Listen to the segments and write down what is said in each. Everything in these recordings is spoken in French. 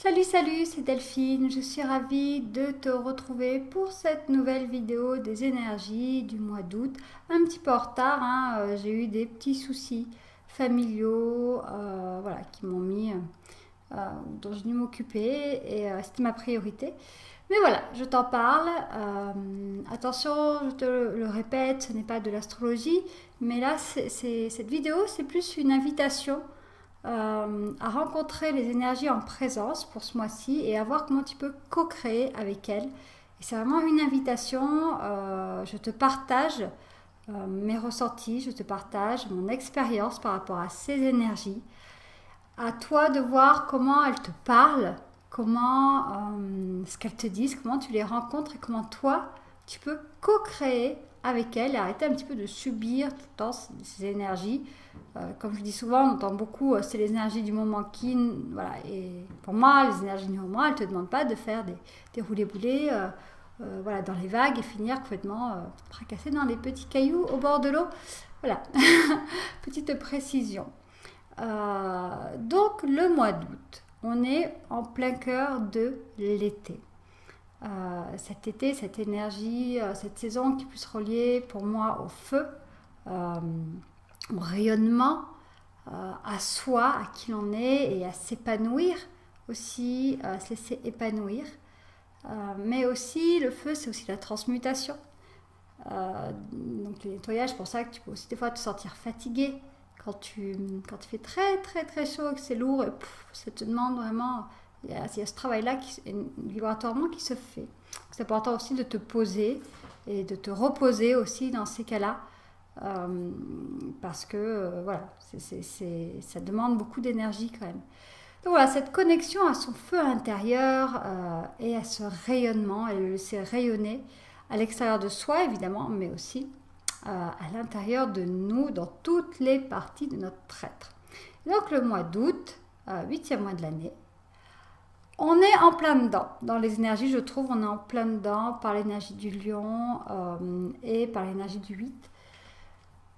Salut, salut, c'est Delphine. Je suis ravie de te retrouver pour cette nouvelle vidéo des énergies du mois d'août. Un petit peu en retard, hein, j'ai eu des petits soucis familiaux voilà, qui m'ont mis, dont j'ai dû m'occuper et c'était ma priorité. Mais voilà, je t'en parle. Attention, je te le répète, ce n'est pas de l'astrologie, mais là, cette vidéo, c'est plus une invitation à rencontrer les énergies en présence pour ce mois-ci et à voir comment tu peux co-créer avec elles. Et c'est vraiment une invitation. Je te partage mes ressentis, je te partage mon expérience par rapport à ces énergies. À toi de voir comment elles te parlent, comment ce qu'elles te disent, comment tu les rencontres et comment toi tu peux co-créer avec elles et arrêter un petit peu de subir tout le temps ces énergies. Comme je dis souvent, on entend beaucoup, c'est les énergies du moment qui, voilà. Et pour moi, les énergies du moment, elles ne te demandent pas de faire des roulés-boulés voilà, dans les vagues et finir complètement fracassé dans des petits cailloux au bord de l'eau. Voilà, petite précision. Donc le mois d'août, on est en plein cœur de l'été. Cet été, cette énergie, cette saison qui peut se relier pour moi au feu, au rayonnement, à soi, à qui l'on est et à s'épanouir aussi, à se laisser épanouir. Mais aussi, le feu, c'est aussi la transmutation. Donc le nettoyage, c'est pour ça que tu peux aussi des fois te sentir fatigué quand tu fais très très très chaud, que c'est lourd, et ça te demande vraiment, il y a ce travail-là vibratoirement qui se fait. C'est important aussi de te poser et de te reposer aussi dans ces cas-là, parce que voilà, ça demande beaucoup d'énergie quand même. Donc voilà, cette connexion à son feu intérieur et à ce rayonnement, et le laisser rayonner à l'extérieur de soi évidemment, mais aussi à l'intérieur de nous, dans toutes les parties de notre être. Donc le mois d'août, 8e mois de l'année, on est en plein dedans. Dans les énergies, je trouve, on est en plein dedans par l'énergie du lion et par l'énergie du 8.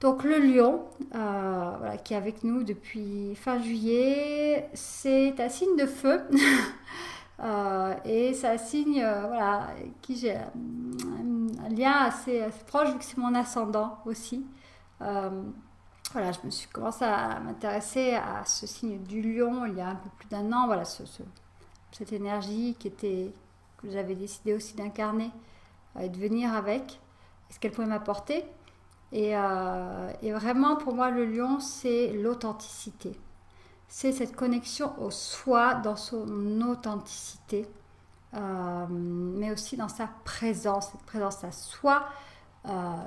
Donc le lion, voilà, qui est avec nous depuis fin juillet, c'est un signe de feu. Et c'est un signe voilà, qui j'ai un lien assez proche vu que c'est mon ascendant aussi. Euh, voilà, je me suis commencé à m'intéresser à ce signe du lion il y a un peu plus d'un an. Voilà, cette énergie que j'avais décidé aussi d'incarner et de venir avec, et ce qu'elle pouvait m'apporter. Et vraiment, pour moi, le lion, c'est l'authenticité. C'est cette connexion au soi dans son authenticité, mais aussi dans sa présence, cette présence à soi,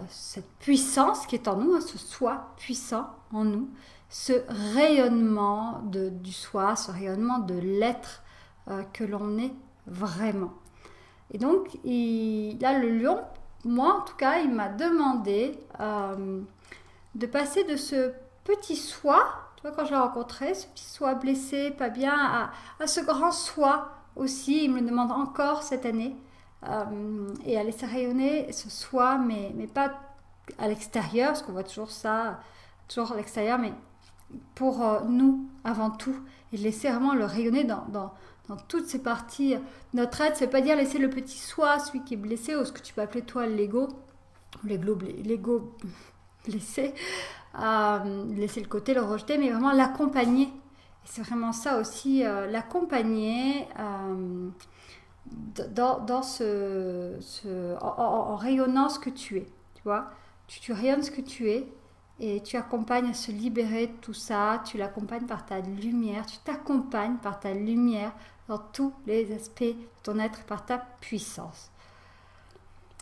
cette puissance qui est en nous, hein, ce soi puissant en nous, ce rayonnement du soi, ce rayonnement de l'être que l'on est vraiment. Et donc, là, le lion, moi en tout cas, il m'a demandé de passer de ce petit soi, tu vois, quand je l'ai rencontré, ce petit soi blessé, pas bien, à ce grand soi aussi. Il me le demande encore cette année. Et à laisser rayonner ce soi, mais pas à l'extérieur, parce qu'on voit toujours ça, toujours à l'extérieur, mais pour nous avant tout, et laisser vraiment le rayonner dans toutes ces parties. Notre être, ça veut pas dire laisser le petit soi, celui qui est blessé, ou ce que tu peux appeler toi l'ego, l'ego blessé, laisser le côté, le rejeter, mais vraiment l'accompagner. Et c'est vraiment ça aussi, l'accompagner en rayonnant ce que tu es. Tu vois, tu rayonnes ce que tu es et tu accompagnes à se libérer de tout ça. Tu l'accompagnes par ta lumière, tu t'accompagnes par ta lumière dans tous les aspects de ton être, par ta puissance.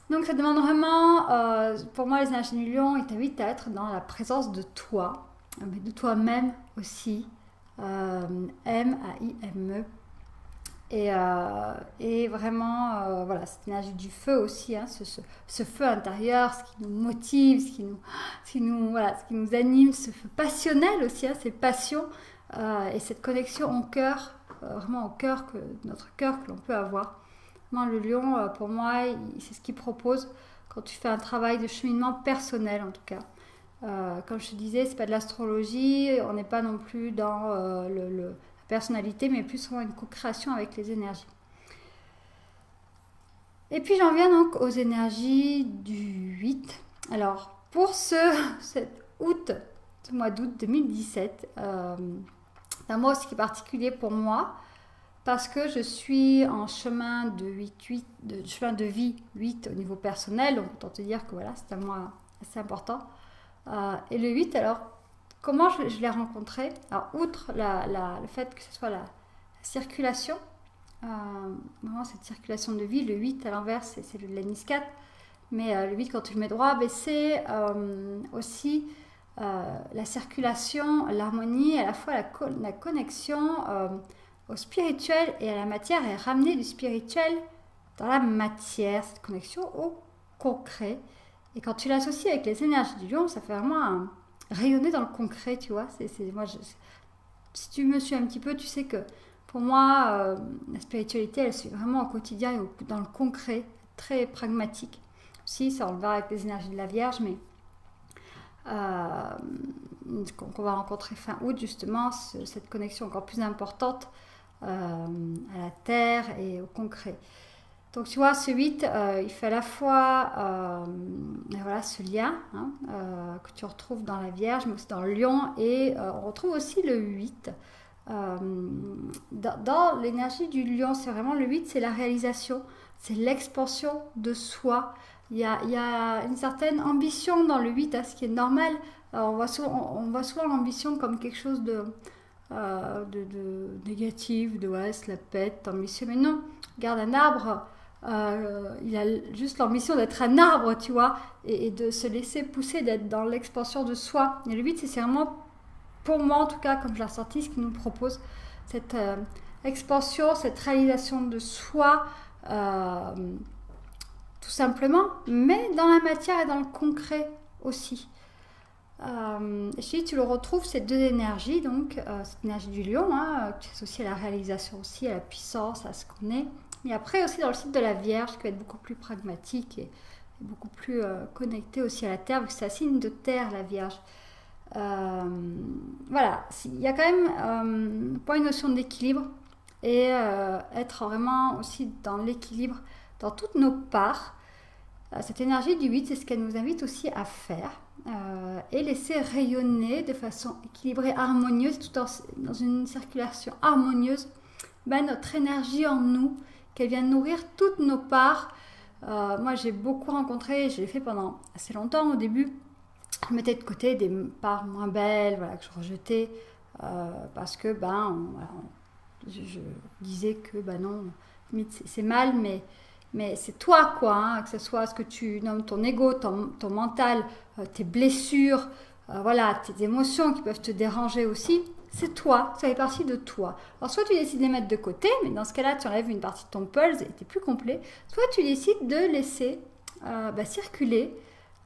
Donc ça demande vraiment, pour moi les énergies du lion, ils t'invitent à être dans la présence de toi, mais de toi-même aussi, M-A-I-M-E. Et vraiment, voilà, cette énergie du feu aussi, hein, ce feu intérieur, ce qui nous motive, ce qui nous anime, ce feu passionnel aussi, hein, ces passions et cette connexion au cœur, vraiment au cœur, notre cœur que l'on peut avoir. Moi, le lion, pour moi, c'est ce qu'il propose quand tu fais un travail de cheminement personnel, en tout cas. Comme je te disais, c'est pas de l'astrologie, on n'est pas non plus dans la personnalité, mais plus souvent une co-création avec les énergies. Et puis j'en viens donc aux énergies du 8. Alors pour cet mois d'août 2017, c'est un mois aussi qui est particulier pour moi parce que je suis en chemin chemin de vie 8 au niveau personnel, donc autant te dire que voilà, c'est un mois assez important. Et le 8, alors comment je l'ai rencontré? Alors outre le fait que ce soit la circulation, vraiment cette circulation de vie, le 8 à l'inverse c'est l'anis 4, mais le 8 quand tu le mets droit, c'est aussi la circulation, l'harmonie, à la fois la connexion au spirituel et à la matière, et ramener du spirituel dans la matière, cette connexion au concret. Et quand tu l'associes avec les énergies du lion, ça fait vraiment rayonner dans le concret, tu vois. Si tu me suis un petit peu, tu sais que pour moi, la spiritualité, elle se fait vraiment au quotidien et dans le concret, très pragmatique. Aussi, ça on le verra avec les énergies de la Vierge, mais qu'on va rencontrer fin août, justement, cette connexion encore plus importante à la terre et au concret. Donc tu vois, ce 8, il fait à la fois voilà, ce lien que tu retrouves dans la Vierge, mais aussi dans le Lion, et on retrouve aussi le 8. Dans l'énergie du Lion, c'est vraiment le 8, c'est la réalisation, c'est l'expansion de soi. Il y a une certaine ambition dans le 8, ce qui est normal. On voit souvent l'ambition comme quelque chose de négatif, de ouais, se la pète, ambitieux. Mais non, regarde un arbre, il a juste l'ambition d'être un arbre, tu vois, et de se laisser pousser, d'être dans l'expansion de soi. Et le 8, c'est vraiment, pour moi en tout cas, comme je l'ai ressorti, ce qu'il nous propose, cette expansion, cette réalisation de soi, tout simplement, mais dans la matière et dans le concret aussi. Tu le retrouves, ces deux énergies, donc cette énergie du lion, qui est associée à la réalisation aussi, à la puissance, à ce qu'on est. Et après aussi dans le site de la Vierge, qui va être beaucoup plus pragmatique et beaucoup plus connecté aussi à la Terre, vu que c'est un signe de terre, la Vierge. Voilà, il y a quand même pas une notion d'équilibre et être vraiment aussi dans l'équilibre dans toutes nos parts. Cette énergie du 8, c'est ce qu'elle nous invite aussi à faire et laisser rayonner de façon équilibrée, harmonieuse, tout dans une circulation harmonieuse, notre énergie en nous, qu'elle vient nourrir toutes nos parts. Moi, j'ai beaucoup rencontré, je l'ai fait pendant assez longtemps au début. Je mettais de côté des parts moins belles, voilà, que je rejetais parce que je disais que non, limite c'est mal, mais c'est toi quoi, que ce soit ce que tu nommes ton ego, ton mental, tes blessures, voilà, tes émotions qui peuvent te déranger aussi, c'est toi, ça fait partie de toi. Alors soit tu décides de les mettre de côté, mais dans ce cas-là tu enlèves une partie de ton pulse et tu es plus complet, soit tu décides de laisser circuler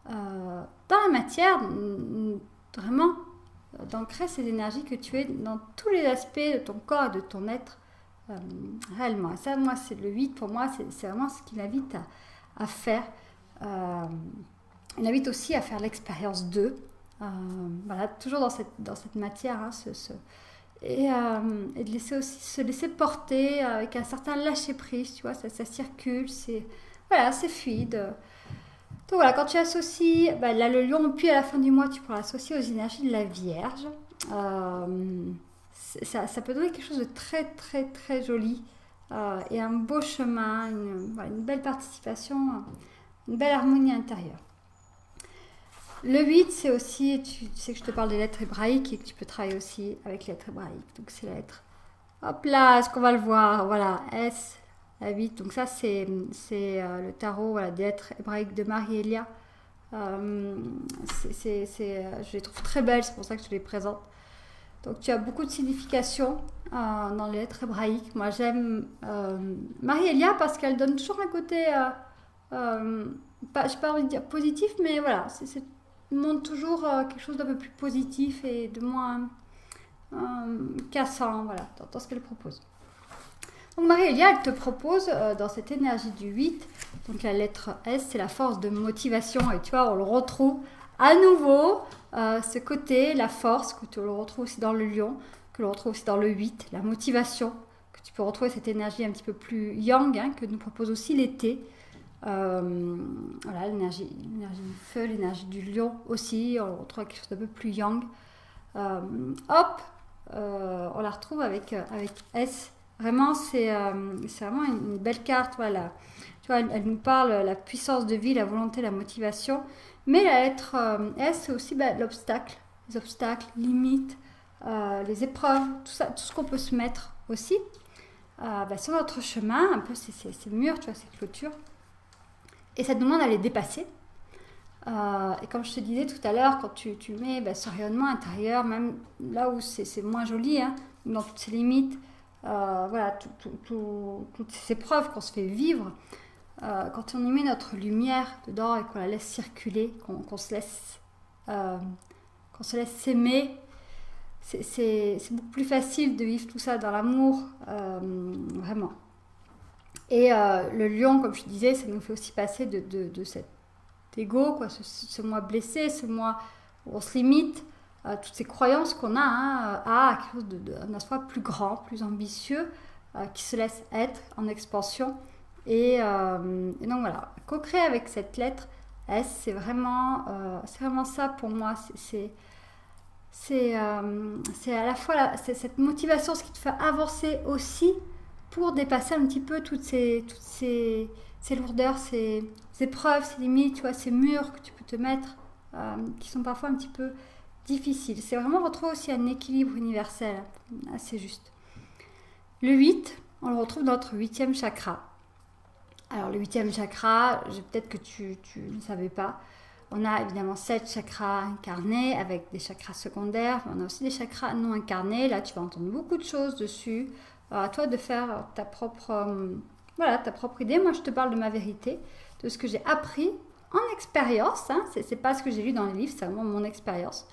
dans la matière, vraiment d'ancrer ces énergies que tu es dans tous les aspects de ton corps et de ton être réellement. Et ça, moi, c'est le 8, pour moi, c'est vraiment ce qui m'invite à faire. Il invite aussi à faire l'expérience d'eux. Voilà, toujours dans cette matière, et de laisser aussi se laisser porter avec un certain lâcher-prise, tu vois, ça circule, c'est fluide. Donc voilà, quand tu associes, là le lion, puis à la fin du mois, tu pourras l'associer aux énergies de la Vierge. Ça peut donner quelque chose de très très très joli et un beau chemin, une belle participation, une belle harmonie intérieure. Le 8, c'est aussi, tu sais que je te parle des lettres hébraïques et que tu peux travailler aussi avec les lettres hébraïques. Donc c'est la lettre, hop là, est-ce qu'on va le voir, voilà, S, la 8. Donc ça c'est le tarot, voilà, des lettres hébraïques de Marie-Elia. Je les trouve très belles, c'est pour ça que je les présente. Donc tu as beaucoup de significations dans les lettres hébraïques. Moi j'aime Marie-Elia parce qu'elle donne toujours un côté, je n'ai pas envie de dire positif, mais voilà, montre toujours quelque chose d'un peu plus positif et de moins cassant, voilà, dans ce qu'elle propose. Donc Marie-Elia, elle te propose dans cette énergie du 8, donc la lettre S, c'est la force de motivation, et tu vois, on le retrouve à nouveau, ce côté, la force, que tu le retrouves aussi dans le lion, que l'on retrouve aussi dans le 8, la motivation, que tu peux retrouver cette énergie un petit peu plus yang, hein, que nous propose aussi l'été. Voilà, l'énergie du feu, l'énergie du lion aussi, on retrouve quelque chose d'un peu plus yang. Hop, on la retrouve avec S. Vraiment, c'est vraiment une belle carte. Voilà. Tu vois, elle nous parle la puissance de vie, la volonté, la motivation. Mais la lettre S, c'est aussi l'obstacle, les obstacles, limites, les épreuves, tout ça, tout ce qu'on peut se mettre aussi sur notre chemin, un peu ces murs, tu vois, ces clôtures. Et ça te demande à les dépasser. Et comme je te disais tout à l'heure, quand tu mets ce rayonnement intérieur, même là où c'est moins joli, hein, dans toutes ces limites, voilà, toutes ces épreuves qu'on se fait vivre, quand on y met notre lumière dedans et qu'on la laisse circuler, qu'on se laisse s'aimer, c'est beaucoup plus facile de vivre tout ça dans l'amour, vraiment. Et le lion, comme je disais, ça nous fait aussi passer de cet ego, quoi, ce moi blessé, ce moi où on se limite, toutes ces croyances qu'on a, hein, à quelque chose d'un soi plus grand, plus ambitieux, qui se laisse être en expansion. Et donc voilà, co-créer avec cette lettre S, c'est vraiment ça pour moi. C'est à la fois cette motivation, ce qui te fait avancer aussi pour dépasser un petit peu toutes ces lourdeurs, ces épreuves, ces limites, tu vois, ces murs que tu peux te mettre, qui sont parfois un petit peu difficiles. C'est vraiment retrouver aussi un équilibre universel, assez juste. Le 8, on le retrouve dans notre 8e chakra. Alors le 8e chakra, peut-être que tu ne savais pas, on a évidemment 7 chakras incarnés avec des chakras secondaires, mais on a aussi des chakras non incarnés. Là, tu vas entendre beaucoup de choses dessus. À toi de faire ta propre idée. Moi, je te parle de ma vérité, de ce que j'ai appris en expérience. Hein. C'est pas ce que j'ai lu dans les livres, c'est vraiment mon expérience.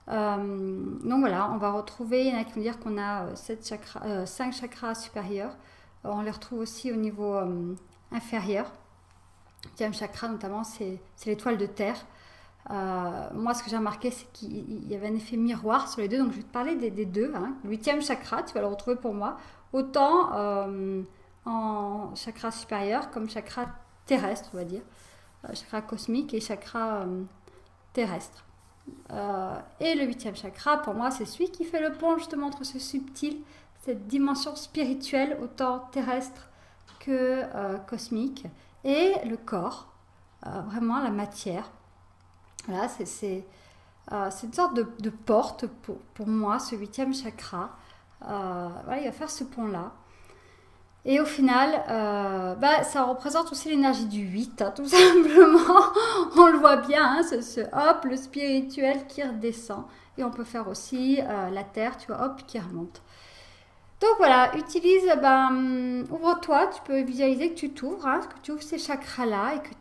Donc voilà, on va retrouver, il y en a qui vont dire qu'on a 5 chakras supérieurs. On les retrouve aussi au niveau inférieur. Le 8e chakra, notamment, c'est l'étoile de terre. Moi, ce que j'ai remarqué, c'est qu'il y avait un effet miroir sur les deux. Donc, je vais te parler des deux. Hein. Le 8e chakra, tu vas le retrouver pour moi, autant en chakra supérieur comme chakra terrestre, on va dire. Chakra cosmique et chakra terrestre. Et le 8e chakra, pour moi, c'est celui qui fait le pont justement entre ce subtil, cette dimension spirituelle, autant terrestre que cosmique, et le corps, vraiment la matière. Voilà, c'est une sorte de porte pour moi, ce 8e chakra. Voilà, il va faire ce pont-là. Et au final, ça représente aussi l'énergie du 8, hein, tout simplement. On le voit bien, hein, hop, le spirituel qui redescend. Et on peut faire aussi la terre, tu vois, hop, qui remonte. Donc voilà, ouvre-toi, tu peux visualiser que tu t'ouvres, hein, que tu ouvres ces chakras-là et que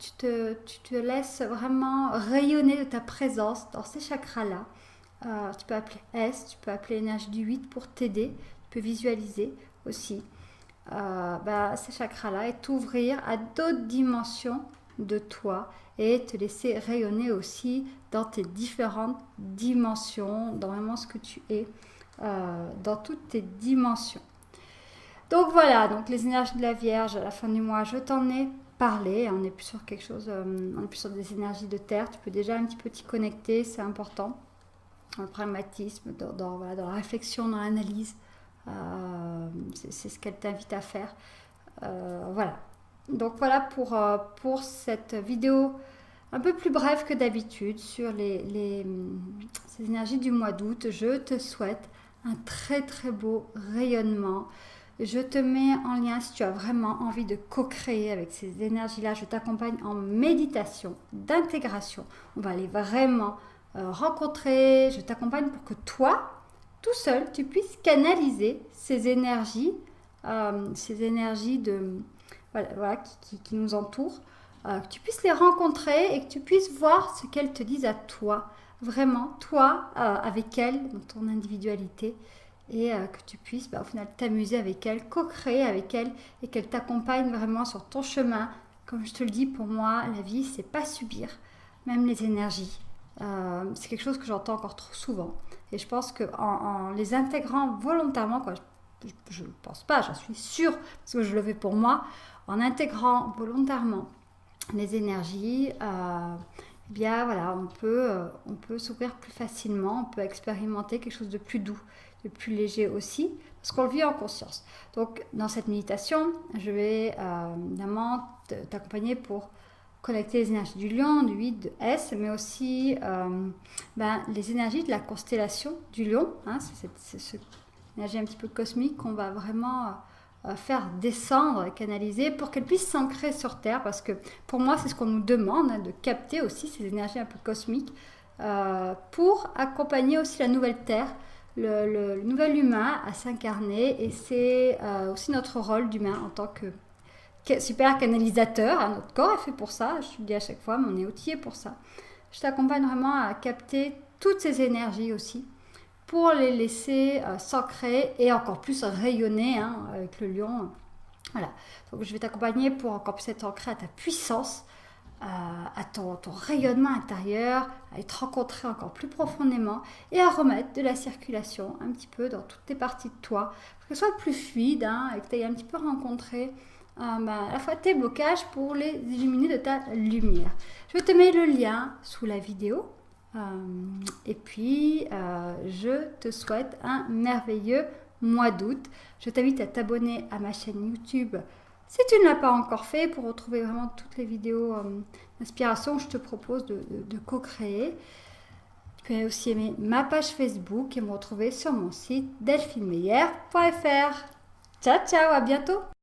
tu te laisses vraiment rayonner de ta présence dans ces chakras-là. Tu peux appeler S, tu peux appeler l'énergie du 8 pour t'aider, tu peux visualiser aussi ces chakras-là et t'ouvrir à d'autres dimensions de toi et te laisser rayonner aussi dans tes différentes dimensions, dans vraiment ce que tu es. Dans toutes tes dimensions. Donc voilà, donc les énergies de la Vierge à la fin du mois, je t'en ai parlé. On n'est plus sur quelque chose, on est plus sur des énergies de terre. Tu peux déjà un petit peu t'y connecter, c'est important. Dans le pragmatisme, dans la réflexion, dans l'analyse, c'est ce qu'elle t'invite à faire. Voilà. Donc voilà pour cette vidéo un peu plus brève que d'habitude sur ces énergies du mois d'août. Je te souhaite un très très beau rayonnement. Je te mets en lien si tu as vraiment envie de co-créer avec ces énergies-là. Je t'accompagne en méditation, d'intégration. On va aller vraiment rencontrer. Je t'accompagne pour que toi, tout seul, tu puisses canaliser ces énergies qui nous entourent. Que tu puisses les rencontrer et que tu puisses voir ce qu'elles te disent à toi. Vraiment, toi, avec elles, dans ton individualité, et que tu puisses au final t'amuser avec elles, co-créer avec elles, et qu'elles t'accompagnent vraiment sur ton chemin. Comme je te le dis, pour moi, la vie, c'est pas subir, même les énergies. C'est quelque chose que j'entends encore trop souvent. Et je pense qu'en les intégrant volontairement, quoi, je ne pense pas, j'en suis sûre, parce que je le fais pour moi, en intégrant volontairement les énergies, eh bien voilà, on peut s'ouvrir plus facilement, on peut expérimenter quelque chose de plus doux, de plus léger aussi, parce qu'on le vit en conscience. Donc dans cette méditation, je vais évidemment t'accompagner pour connecter les énergies du lion, du 8, de S, mais aussi les énergies de la constellation du lion. Hein, c'est cette énergie un petit peu cosmique qu'on va vraiment faire descendre, canaliser pour qu'elle puisse s'ancrer sur Terre, parce que pour moi c'est ce qu'on nous demande, hein, de capter aussi ces énergies un peu cosmiques pour accompagner aussi la nouvelle Terre, le nouvel humain à s'incarner, et c'est aussi notre rôle d'humain en tant que super canalisateur. Hein, notre corps est fait pour ça, je te le dis à chaque fois, mais on est outillé pour ça. Je t'accompagne vraiment à capter toutes ces énergies aussi, pour les laisser s'ancrer et encore plus rayonner, hein, avec le lion. Voilà. Donc je vais t'accompagner pour encore plus être ancré à ta puissance, à ton rayonnement intérieur, à être rencontré encore plus profondément et à remettre de la circulation un petit peu dans toutes tes parties de toi, pour que ce soit plus fluide, hein, et que tu aies un petit peu rencontré à la fois tes blocages pour les illuminer de ta lumière. Je te mets le lien sous la vidéo. Et puis, je te souhaite un merveilleux mois d'août. Je t'invite à t'abonner à ma chaîne YouTube si tu ne l'as pas encore fait, pour retrouver vraiment toutes les vidéos d'inspiration que je te propose de co-créer. Tu peux aussi aimer ma page Facebook et me retrouver sur mon site delphinemeyer.fr. Ciao, ciao, à bientôt!